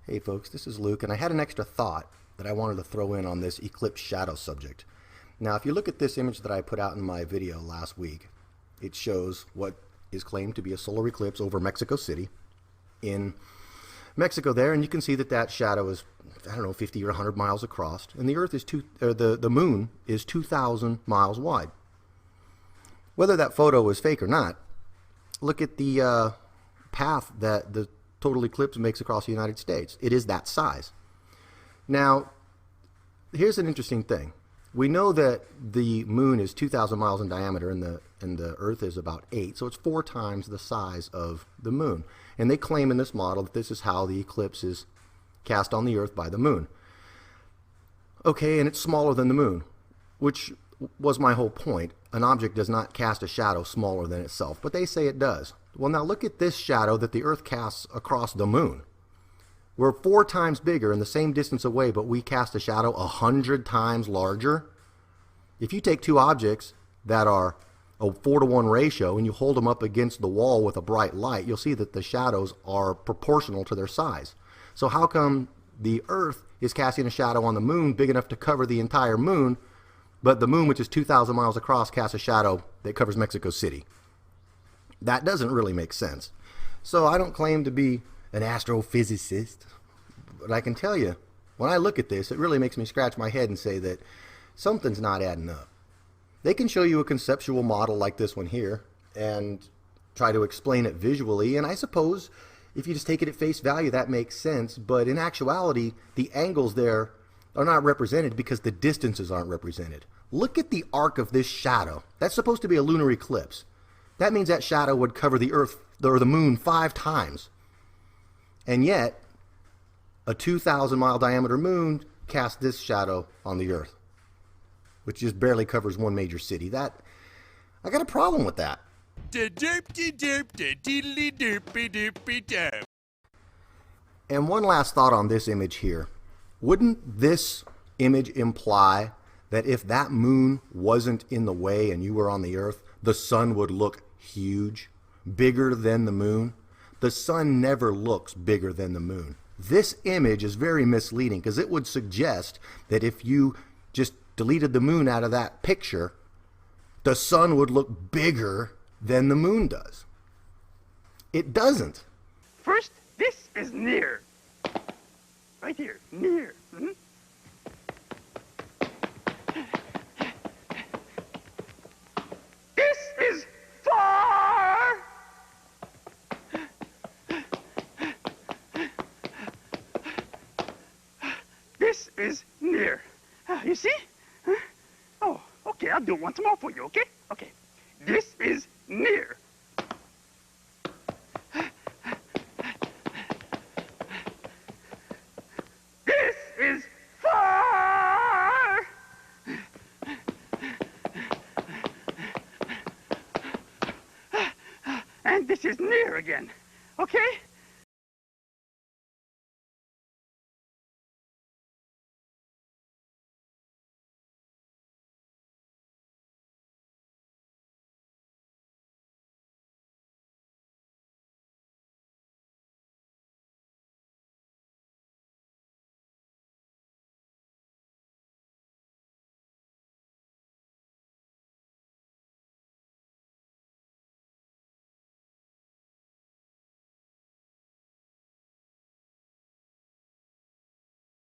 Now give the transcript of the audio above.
Hey folks, this is Luke, and I had an extra thought that I wanted to throw in on this eclipse shadow subject. Now, if you look at this image that I put out in my video last week, it shows what is claimed to be a solar eclipse over Mexico City in Mexico there, and you can see that that shadow is, I don't know, 50 or 100 miles across, and the Earth is the moon is 2,000 miles wide. Whether that photo is fake or not, look at the path that the total eclipse makes across the United States. It is that size. Now, here's an interesting thing. We know that the moon is 2,000 miles in diameter and the Earth is about 8, so it's 4 times the size of the moon. And they claim in this model that this is how the eclipse is cast on the Earth by the moon. Okay, and it's smaller than the moon, which was my whole point. An object does not cast a shadow smaller than itself, but they say it does. Well, now look at this shadow that the Earth casts across the moon. We're 4 times bigger and the same distance away, but we cast a shadow 100 times larger. If you take 2 objects that are a 4-to-1 ratio and you hold them up against the wall with a bright light, you'll see that the shadows are proportional to their size. So how come the Earth is casting a shadow on the moon big enough to cover the entire moon, but the moon, which is 2,000 miles across, casts a shadow that covers Mexico City? That doesn't really make sense. So I don't claim to be an astrophysicist, but I can tell you, when I look at this, it really makes me scratch my head and say that something's not adding up. They can show you a conceptual model like this one here and try to explain it visually, and I suppose if you just take it at face value, that makes sense, but in actuality, the angles there are not represented because the distances aren't represented. Look at the arc of this shadow. That's supposed to be a lunar eclipse. That means that shadow would cover the Earth or the moon 5 times. And yet, a 2,000 mile diameter moon casts this shadow on the Earth, which just barely covers 1 major city. I got a problem with that. And one last thought on this image here. Wouldn't this image imply that if that moon wasn't in the way and you were on the Earth, the sun would look huge, bigger than the moon? The sun never looks bigger than the moon. This image is very misleading because it would suggest that if you just deleted the moon out of that picture, the sun would look bigger than the moon does. It doesn't. First, this is near. Right here, near. This is far. This is near. You see? Oh, okay, I'll do it once more for you, okay? Okay. This is near. This is far. And this is near again, okay?